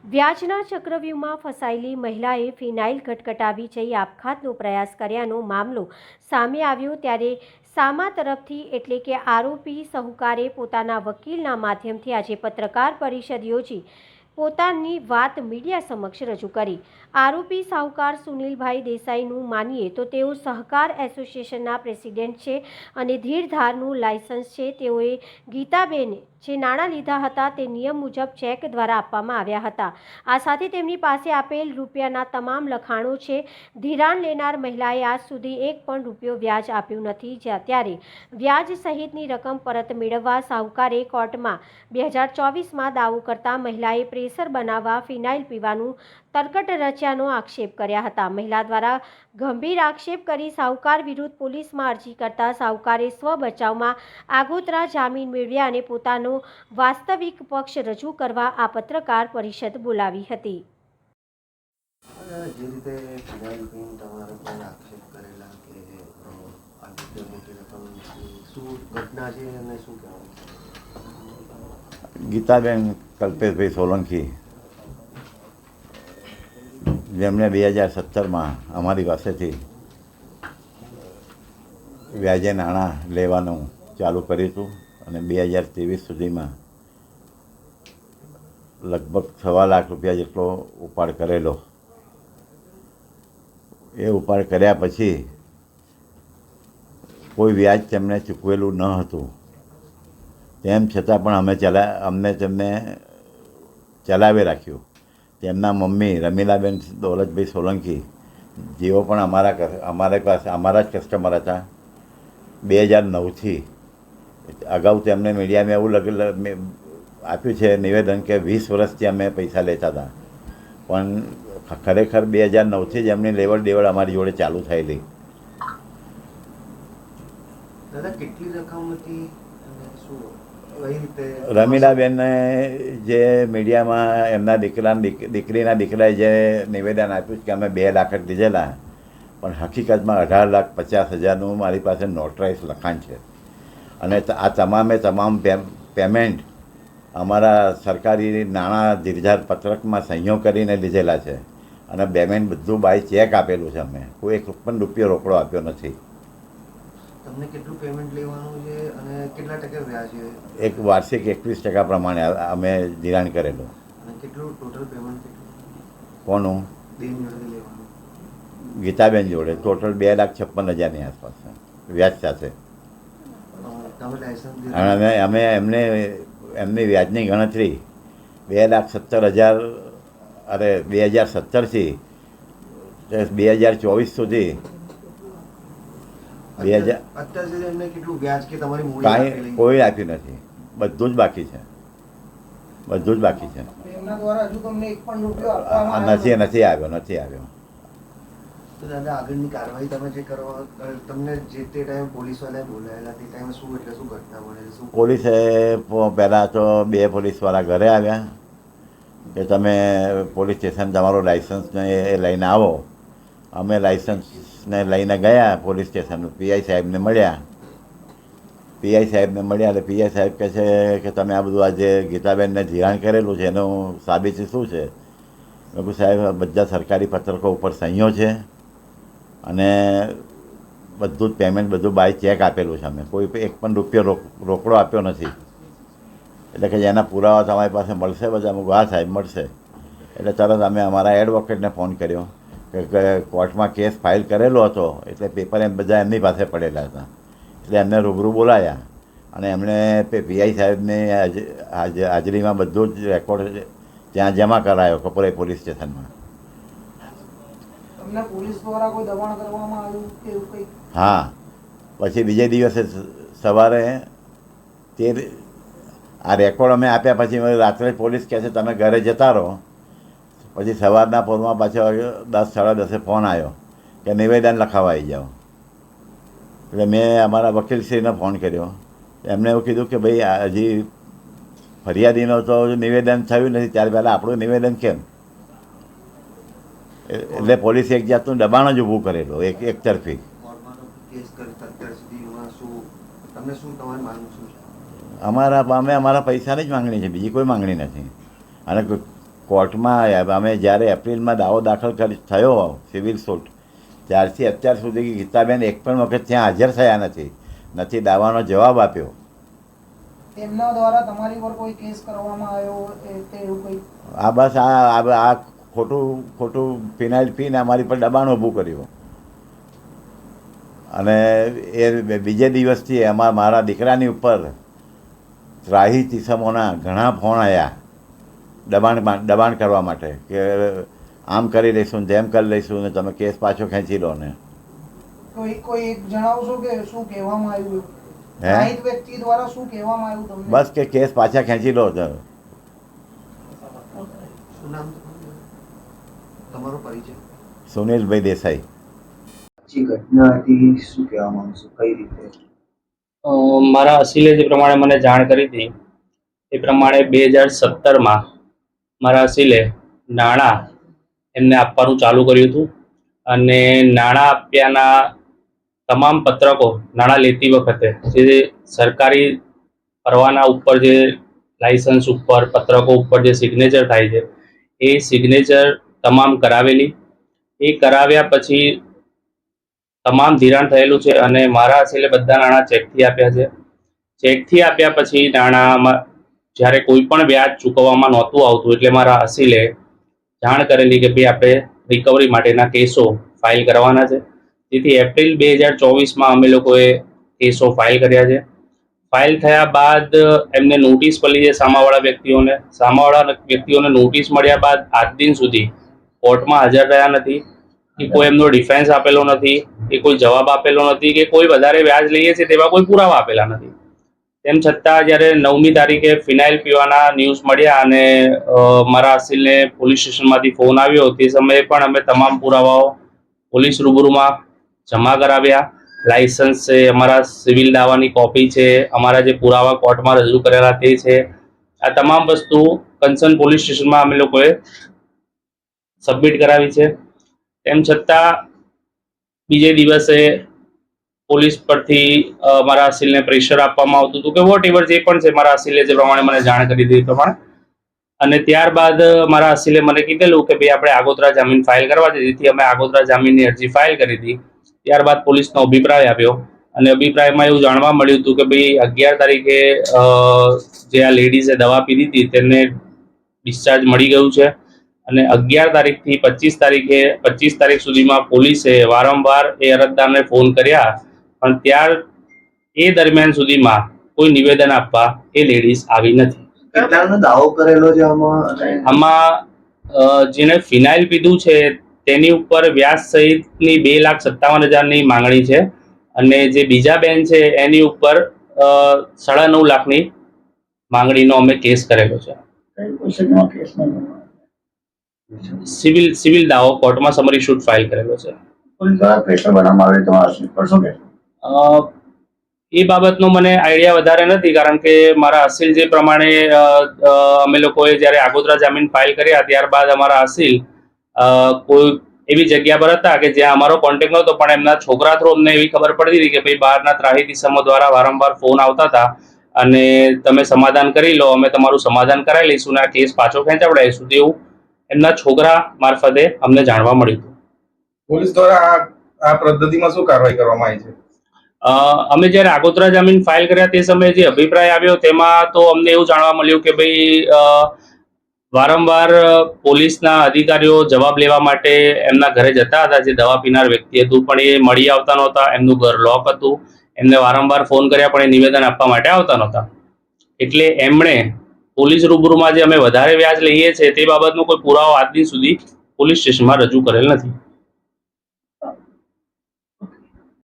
વ્યાજના ચક્રવ્યૂહમાં ફસાયેલી મહિલાએ ફિનાઇલ ગટગટાવી જઈ આપઘાતનો પ્રયાસ કર્યાનો મામલો સામે આવ્યો ત્યારે સામા તરફથી એટલે કે આરોપી સહુકારે પોતાના વકીલના માધ્યમથી આજે પત્રકાર પરિષદ યોજી પોતાની વાત મીડિયા સમક્ષ રજૂ કરી। આરોપી સાહુકાર સુનિલભાઈ દેસાઈનું માનીએ તો તેઓ સહકાર એસોસિએશનના પ્રેસિડેન્ટ છે અને ધીરધારનું લાયસન્સ છે। તેઓએ ગીતાબેને જે નાણાં લીધા હતા તે નિયમ મુજબ ચેક દ્વારા આપવામાં આવ્યા હતા। આ સાથે તેમની પાસે આપેલ રૂપિયાના તમામ લખાણો છે। ધિરાણ લેનાર મહિલાએ આજ સુધી એક પણ રૂપિયો વ્યાજ આપ્યું નથી, ત્યારે વ્યાજ સહિતની રકમ પરત મેળવવા સાહુકારે કોર્ટમાં 2024માં દાવો કરતા મહિલાએ પ્રેશર બનાવવા ફિનાઇલ પીવાનું તરકટ રચ્યાનો આક્ષેપ કર્યા હતા। મહિલા દ્વારા ગંભીર આક્ષેપ કરી સાહુકાર વિરુદ્ધ પોલીસમાં અરજી કરતા સાહુકારે સ્વ બચાવમાં આગોતરા જામીન મેળવ્યા અને પોતાનો વાસ્તવિક પક્ષ રજૂ કરવા આ પત્રકાર પરિષદ બોલાવી હતી। જે રીતે ફિનાઇલ પીને તમારા પર આક્ષેપ કરેલા કે આ રીતે મોટી રકમ શું ઘટના છે અને શું કહેવાનું? ગીતાબેન કલ્પેશભાઈ સોલંકી, જેમણે 2017માં અમારી પાસેથી વ્યાજે નાણાં લેવાનું ચાલુ કર્યું હતું અને 2023 સુધીમાં લગભગ 1.25 લાખ રૂપિયા જેટલો ઉપાડ કરેલો। એ ઉપાડ કર્યા પછી કોઈ વ્યાજ તેમણે ચૂકવેલું ન હતું, તેમ છતાં પણ અમને તેમને ચલાવી રાખ્યું। તેમના મમ્મી રમીલાબેન દોલતભાઈ સોલંકી, જેઓ પણ અમારા જ કસ્ટમર હતા 2009થી। અગાઉ તેમને મીડિયામાં એવું આપ્યું છે નિવેદન કે 20 વર્ષથી અમે પૈસા લેતા હતા, પણ ખરેખર 2009થી જ એમની લેવડ દેવડ અમારી જોડે ચાલુ થયેલી। દાદા, કેટલી રકમ હતી અને શું કઈ રીતે? રમીલાબેનને જે મીડિયામાં એમના દીકરીના દીકરાએ જે નિવેદન આપ્યું કે અમે 2 લાખ જ લીધેલા, પણ હકીકતમાં 18,50,000નું મારી પાસે નોટરાઇઝ લખાણ છે અને આ તમામ પેમેન્ટ અમારા સરકારી નાણાં ધીરધાર પત્રકમાં સહીઓ કરીને લીધેલા છે અને પેમેન્ટ બધું બાય ચેક આપેલું છે। અમે કોઈ એક પણ રૂપિયો રોકડો આપ્યો નથી। તમને કેટલું પેમેન્ટ લેવાનું છે અને કેટલા ટકા વ્યાજ છે? એક વાર્ષિક 21% પ્રમાણે અમે ધિરાણ કરેલું। અને કેટલું ટોટલ પેમેન્ટ? કોનું? બેન જોડે લેવાનું? ગીતાબેન જોડે ટોટલ 2,56,000ની આસપાસ વ્યાજ સાથે। તમે લાયસન્સ? અને અમે એમની વ્યાજની ગણતરી 2,17,000 2017થી 2024 સુધી અત્યાર સુધી એમને કેટલું વ્યાજ કે તમારી મૂડી કાંઈ કોઈ આપ્યું નથી, બધું જ બાકી છે, બધું જ બાકી છે। એમના દ્વારા હજુ તમને એક પણ રૂપિયો આપવામાં નથી આવ્યો। તો દાદા, આગળની કાર્યવાહી તમે જે કરવા તમને જે તે ટાઈમ પોલીસવાળાએ બોલાયેલા તે ટાઈમે શું ઘટના બનેલી? શું પોલીસે પહેલાં તો 2 પોલીસવાળા ઘરે આવ્યા કે તમે પોલીસ સ્ટેશન તમારું લાઇસન્સને એ લઈને આવો। અમે લાઇસન્સને લઈને ગયા પોલીસ સ્ટેશન, પીઆઈ સાહેબને મળ્યા એટલે પીઆઈ સાહેબ કહે છે કે તમે આ બધું આજે ગીતાબેનને ધિરાણ કરેલું છે એનું સાબિતી શું છે? મેં કહ્યું સાહેબ, બધા સરકારી પત્રકો ઉપર સહીઓ છે અને બધું જ પેમેન્ટ બધું બાય ચેક આપેલું છે। અમે કોઈ એક પણ રૂપિયો રોકડો આપ્યો નથી। એટલે કે એના પુરાવા તમારી પાસે મળશે બધા? અમુક હા સાહેબ મળશે। એટલે તરત અમે અમારા એડવોકેટને ફોન કર્યો કે કોર્ટમાં કેસ ફાઇલ કરેલો હતો એટલે પેપર બધા એમની પાસે પડેલા હતા, એટલે એમને રૂબરૂ બોલાયા અને એમણે પીઆઈ સાહેબની હાજરીમાં બધું જ રેકોર્ડ ત્યાં જમા કરાયો કપોરે પોલીસ સ્ટેશનમાં। તમને પોલીસ દ્વારા કોઈ દબાણ કરવામાં આવ્યું કે એવું કંઈ? હા, પછી બીજે દિવસે સવારે આ રેકોર્ડ અમે આપ્યા પછી રાત્રે પોલીસ કહે છે તમે ઘરે જતા રહો। પછી સવારના પોરમાં પાછો 10-10:30 ફોન આવ્યો કે નિવેદન લખાવા આવી જાઓ। એટલે મેં અમારા વકીલશ્રીને ફોન કર્યો, એમણે એવું કીધું કે ભાઈ હજી ફરિયાદીનો તો નિવેદન થયું નથી, ત્યાર પહેલાં આપણું નિવેદન કેમ? એટલે પોલીસે એક જાતનું દબાણ જ ઊભું કરેલું એક તરફી। અમે અમારા પૈસાની જ માંગણી છે, બીજી કોઈ માંગણી નથી। અને કોર્ટમાં અમે જ્યારે એપ્રિલમાં દાવો દાખલ થયો સિવિલ સૂટ ત્યારથી અત્યાર સુધી ગીતાબેન એક પણ વખત ત્યાં હાજર થયા નથી દાવાનો જવાબ આપ્યો. તેમના દ્વારા તમારી પર કોઈ કેસ કરવામાં આવ્યો તે એવું કોઈ? આ બસ આ ખોટું ફિનાઇલ પીને અમારી પર દબાણ ઊભું કર્યું. અને એ બીજે દિવસથી મારા દીકરાની ઉપર ત્રાહી કિસમોના ઘણા ફોન આવ્યા દબાણ કરવા માટે કે આમ કરી લઈશું તેમ કરી લઈશું ને તમે કેસ પાછો ખેંચી લો ને. કોઈ એક જણાવશો કે શું કહેવામાં આવ્યું? હે, વ્યક્તિ દ્વારા શું કહેવામાં આવ્યું તમને? બસ કે કેસ પાછા ખેંચી લો. શું નામ તમારો પરિચય? સુનિલભાઈ દેસાઈ. જે ઘટના હતી શું કહેવા માંગશો, કઈ રીતે? મારા અસીલે જે પ્રમાણે મને જાણ કરી હતી એ પ્રમાણે 2017માં મારા અસીલે નાણાં એમને આપવાનું ચાલુ કર્યું હતું અને નાણાં આપ્યાના તમામ પત્રકો નાણાં લેતી વખતે જે સરકારી પરવાના ઉપર જે લાઇસન્સ ઉપર પત્રકો ઉપર જે સિગ્નેચર થાય છે એ સિગ્નેચર તમામ કરાવેલી. એ કરાવ્યા પછી તમામ ધિરાણ થયેલું છે અને મારા અસીલે બધા નાણાં ચેકથી આપ્યા છે. ચેકથી આપ્યા પછી નાણાંમાં જ્યારે કોઈ પણ વ્યાજ ચૂકવવામાં નહોતું આવતું એટલે મારા અસીલે જાણ કરેલી કે ભાઈ આપણે રિકવરી માટેના કેસો ફાઇલ કરવાના છે. જેથી એપ્રિલ 2024માં અમે લોકોએ કેસો ફાઇલ કર્યા છે. ફાઇલ થયા બાદ એમને નોટિસ મળી છે સામાવાળા વ્યક્તિઓને નોટિસ મળ્યા બાદ આજ દિન સુધી કોર્ટમાં હાજર રહ્યા નથી કે કોઈ એમનો ડિફેન્સ આપેલો નથી કે કોઈ જવાબ આપેલો નથી કે કોઈ વધારે વ્યાજ લઈએ છે તેવા કોઈ પુરાવા આપેલા નથી. તેમ છતાં જ્યારે 9મી તારીખે ફિનાઇલ પીવાના ન્યૂઝ મળ્યા અને મારા અસીલને પોલીસ સ્ટેશનમાંથી ફોન આવ્યો તે સમયે પણ અમે તમામ પુરાવાઓ પોલીસ રૂબરૂમાં જમા કરાવ્યા. લાઇસન્સ છે, અમારા સિવિલ દાવાની કોપી છે, અમારા જે પુરાવા કોર્ટમાં રજૂ કરેલા તે છે. આ તમામ વસ્તુ કન્સર્ન પોલીસ સ્ટેશનમાં અમે લોકોએ સબમિટ કરાવી છે. તેમ છતાં બીજે દિવસે પોલીસ પરથી મારા અસીલને પ્રેશર આપવામાં આવતું હતું કે વોટ એવર જે પણ છે મારા અસીલે જે પ્રમાણે મને જાણ કરી દીધી પ્રમાણે. અને ત્યારબાદ મારા અસીલે મને કીધેલું કે ભાઈ આપણે આગોતરા જામીન ફાઇલ કરવા છે. જેથી અમે આગોતરા જામીનની અરજી ફાઇલ કરી હતી. ત્યારબાદ પોલીસનો અભિપ્રાય આપ્યો અને અભિપ્રાયમાં એવું જાણવા મળ્યું હતું કે ભાઈ 11 તારીખે જે આ લેડીઝે દવા પીધી હતી તેમને ડિસ્ચાર્જ મળી ગયું છે અને 11 તારીખથી 25 તારીખ સુધીમાં પોલીસે વારંવાર એ અરજદારને ફોન કર્યા પણ એ દરમિયાન સુધીમાં કોઈ નિવેદન આપવા એ લેડીઝ આવી નથી. કેટલાનો દાવો કરેલો છે આમાં? જેને ફિનાઇલ પીધું છે તેની ઉપર વ્યાજ સહિતની 2,57,000ની માંગણી છે અને જે બીજા બેન છે એની ઉપર 9.5 લાખની માંગણીનો અમે કેસ કરેલો છે. સિવિલ દાવો કોર્ટમાં સમરી શૂટ ફાઇલ કરેલો છે. એ બાબતનો મને આઈડિયા વધારે નથી કારણ કે મારા અસીલ જે પ્રમાણે અમે લોકોએ જ્યારે આગોતરા જામીન ફાઇલ કર્યા ત્યારબાદ અમારા અસીલ કોઈ એવી જગ્યા પર હતા કે જ્યાં અમારો કોન્ટેક્ટ નહોતો પણ એમના છોકરા થ્રુ અમને એવી ખબર પડતી હતી કે ભાઈ બહારના ત્રાહિત ઇસમો દ્વારા વારંવાર ફોન આવતા હતા અને તમે સમાધાન કરી લો, અમે તમારું સમાધાન કરાવી લઈશું અને આ કેસ પાછો ખેંચાવડાવીશું તેવું એમના છોકરા મારફતે અમને જાણવા મળ્યું હતું. પોલીસ દ્વારા આ પદ્ધતિમાં શું કાર્યવાહી કરવામાં આવી છે? અમે જ્યારે આગોતરા જામીન ફાઇલ કર્યા તે સમયે જે અભિપ્રાય આવ્યો તેમાં તો અમને એવું જાણવા મળ્યું કે ભાઈ વારંવાર પોલીસના અધિકારીઓ જવાબ લેવા માટે એમના ઘરે જતા હતા જે દવા પીનાર વ્યક્તિ હતું પણ એ મળી આવતા નહોતા. એમનું ઘર લોક હતું. એમને વારંવાર ફોન કર્યા પણ એ નિવેદન આપવા માટે આવતા નહોતા. એટલે એમણે પોલીસ રૂબરૂમાં જે અમે વધારે વ્યાજ લઈએ છીએ તે બાબતનો કોઈ પુરાવો આજ દિન સુધી પોલીસ સ્ટેશનમાં રજૂ કરેલ નથી.